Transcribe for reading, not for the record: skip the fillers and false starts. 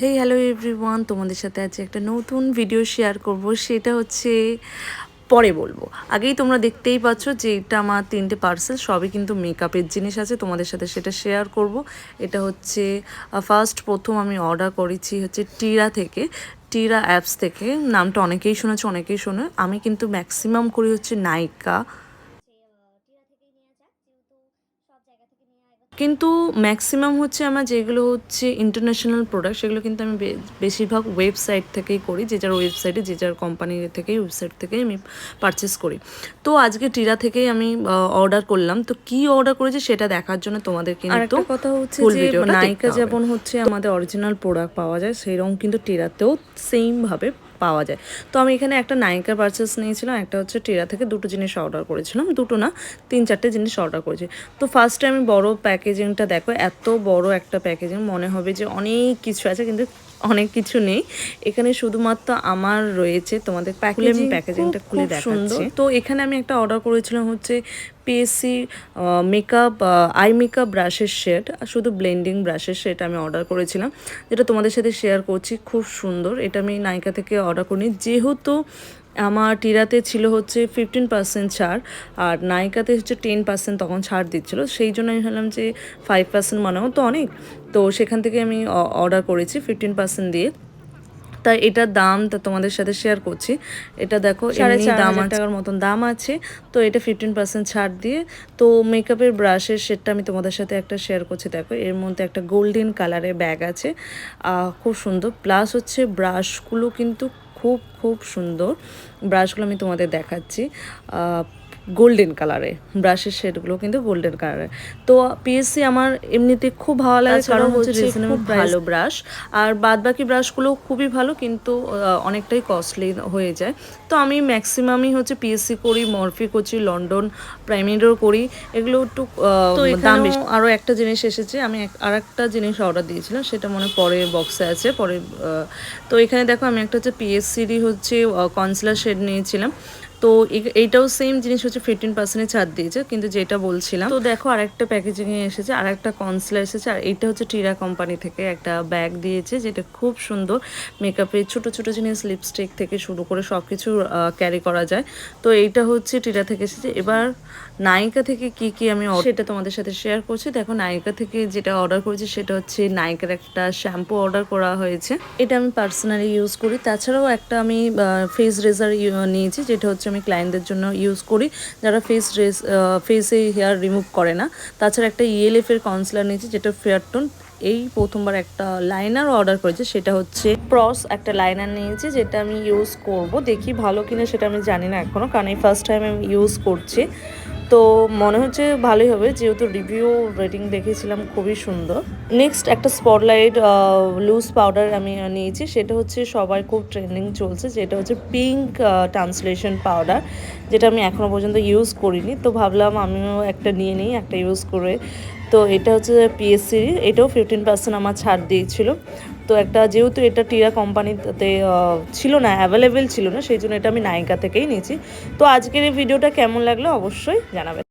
Hey hello everyone, তোমাদের সাথে আজকে একটা নতুন ভিডিও শেয়ার করব। সেটা হচ্ছে পরে বলবো। আগেই তোমরা দেখতেই পাচ্ছ যে এটা আমার 3টে পার্সেল, সবই কিন্তু মেকআপের জিনিস আছে, তোমাদের সাথে সেটা শেয়ার করব। এটা হচ্ছে প্রথম আমি অর্ডার করেছি হচ্ছে টিরা থেকে, টিরা অ্যাপস থেকে। নামটা অনেকেই শুনেছে, অনেকেই শোনে। আমি কিন্তু ম্যাক্সিমাম করি হচ্ছে নাইকা, কিন্তু ম্যাক্সিমাম হচ্ছে আমার যেগুলো হচ্ছে ইন্টারন্যাশনাল প্রোডাক্ট, সেগুলো কিন্তু আমি বেশিরভাগ ওয়েবসাইট থেকেই করি। যে যার ওয়েবসাইটে, যে যার কোম্পানি থেকেই, ওয়েবসাইট থেকেই আমি পারচেস করি। তো আজকে টিরা থেকেই আমি অর্ডার করলাম। তো কি অর্ডার করেছি সেটা দেখার জন্য তোমাদের কিন্তু কথা হচ্ছে যে নাইকা যেমন হচ্ছে আমাদের অরিজিনাল প্রোডাক্ট পাওয়া যায়, সেইরকম কিন্তু টিরাতেও সেমভাবে পাওয়া যায়। তো আমি এখানে একটা নাইকার পারচেস নিয়েছিলাম, একটা হচ্ছে টিরা থেকে। দুটো জিনিস অর্ডার করেছিলাম, দুটো না 3-4টে জিনিস অর্ডার করেছি। তো ফার্স্টে আমি বড় প্যাকেজিংটা দেখো, এত বড় একটা প্যাকেজিং, মনে হবে যে অনেক কিছু আছে, কিন্তু অনেক কিছু নেই এখানে, শুধুমাত্র আমার রয়েছে। তোমাদের প্যাকেজিংটা খুলে দেখাচ্ছি। তো এখানে আমি একটা অর্ডার করেছিলাম হচ্ছে পিএসসি মেকআপ আই মেকআপ ব্রাশের শেড, শুধু ব্লেন্ডিং ব্রাশের শেড আমি অর্ডার করেছিলাম, যেটা তোমাদের সাথে শেয়ার করছি। খুব সুন্দর। এটা আমি নাইকা থেকে অর্ডার করিনি, যেহেতু আমার টিরাতে ছিল হচ্ছে 15% ছাড়, আর নাইকাতে হচ্ছে 10% তখন ছাড় দিচ্ছিলো। সেই জন্য আমি ভাবলাম যে 5% মানেও তো অনেক, তো সেখান থেকে আমি অর্ডার করেছি 15% দিয়ে। তাই এটার দাম তা তোমাদের সাথে শেয়ার করছি। এটা দেখো, 4,500 টাকার মতন দাম আছে। তো এটা 15% ছাড় দিয়ে। তো মেকআপের ব্রাশের সেটটা আমি তোমাদের সাথে একটা শেয়ার করছি। দেখো, এর মধ্যে একটা গোল্ডেন কালারের ব্যাগ আছে, খুব সুন্দর। প্লাস হচ্ছে ব্রাশগুলো কিন্তু খুব খুব সুন্দর। ব্রাশগুলো আমি তোমাদের দেখাচ্ছি, গোল্ডেন কালারে। ব্রাশের শেডগুলো কিন্তু গোল্ডেন কালারে। তো পিএসসি আমার এমনিতে খুব ভালো লাগে, কারণ হচ্ছে রিজনেবল ভালো ব্রাশ। আর বাদবাকি ব্রাশগুলো খুবই ভালো, কিন্তু অনেকটাই কস্টলি হয়ে যায়। তো আমি ম্যাক্সিমামই হচ্ছে পিএসসি করি, মরফি করছি, লন্ডন প্রাইমেরও করি। এগুলো একটু দাম বেশি। আরও একটা জিনিস এসেছে, আমি আর একটা জিনিস অর্ডার দিয়েছিলাম, সেটা মনে পরের বক্সে আছে, পরে। তো এখানে দেখো, আমি একটা হচ্ছে পিএসসিরই হচ্ছে কনসিলার শেড নিয়েছিলাম। তো এইটাও সেম জিনিস হচ্ছে 15% ছাড় দিয়েছে, কিন্তু যেটা বলছিলাম। তো দেখো, আরেকটা প্যাকেজিংয়ে এসেছে, আর একটা কনসিলার এসেছে। আর এইটা হচ্ছে টিরা কোম্পানি থেকে একটা ব্যাগ দিয়েছে, যেটা খুব সুন্দর। মেকআপের ছোট ছোট জিনিস, লিপস্টিক থেকে শুরু করে সব কিছু ক্যারি করা যায়। তো এইটা হচ্ছে টিরা থেকে এসেছে। এবার নাইকা থেকে কি আমি সেটা তোমাদের সাথে শেয়ার করছি। দেখো, নাইকা থেকে যেটা অর্ডার করেছি সেটা হচ্ছে নাইকার একটা শ্যাম্পু অর্ডার করা হয়েছে। এটা আমি পার্সোনালি ইউজ করি। তাছাড়াও একটা আমি ফেস রেজার নিয়েছি, যেটা হচ্ছে আমি ক্লায়েন্টদের জন্য ইউজ করি, যারা ফেসে হেয়ার রিমুভ করে না। তাছাড়া একটা ইএলএফ এর কনসিলার নিয়েছি, যেটা ফেয়ার টোন। এই প্রথমবার একটা লাইনারও অর্ডার করেছি, সেটা হচ্ছে প্রস একটা লাইনার নিয়েছি, যেটা আমি ইউজ করব। দেখি ভালো কিনা সেটা আমি জানি না এখনও, কারণ এই ফার্স্ট টাইম আমি ইউজ করছি। তো মনে হচ্ছে ভালোই হবে, যেহেতু রিভিউ রেটিং দেখেছিলাম খুবই সুন্দর। নেক্সট একটা স্পটলাইট লুজ পাউডার আমি নিয়েছি, সেটা হচ্ছে সবাই খুব ট্রেন্ডিং চলছে, যেটা হচ্ছে পিঙ্ক ট্রান্সলেশন পাউডার, যেটা আমি এখনও পর্যন্ত ইউজ করিনি। তো ভাবলাম আমিও একটা নিয়ে নিই, একটা ইউজ করে। তো এটা হচ্ছে পিএসসি, এটাও 15% আমার ছাড় দিয়েছিল। তো একটা, যেহেতু এটা টিরা কোম্পানিতে ছিল না, অ্যাভেলেবেল ছিল না, সেই জন্য এটা আমি নাইকা থেকেই নিয়েছি। তো আজকের এই ভিডিওটা কেমন লাগলো অবশ্যই জানাবেন।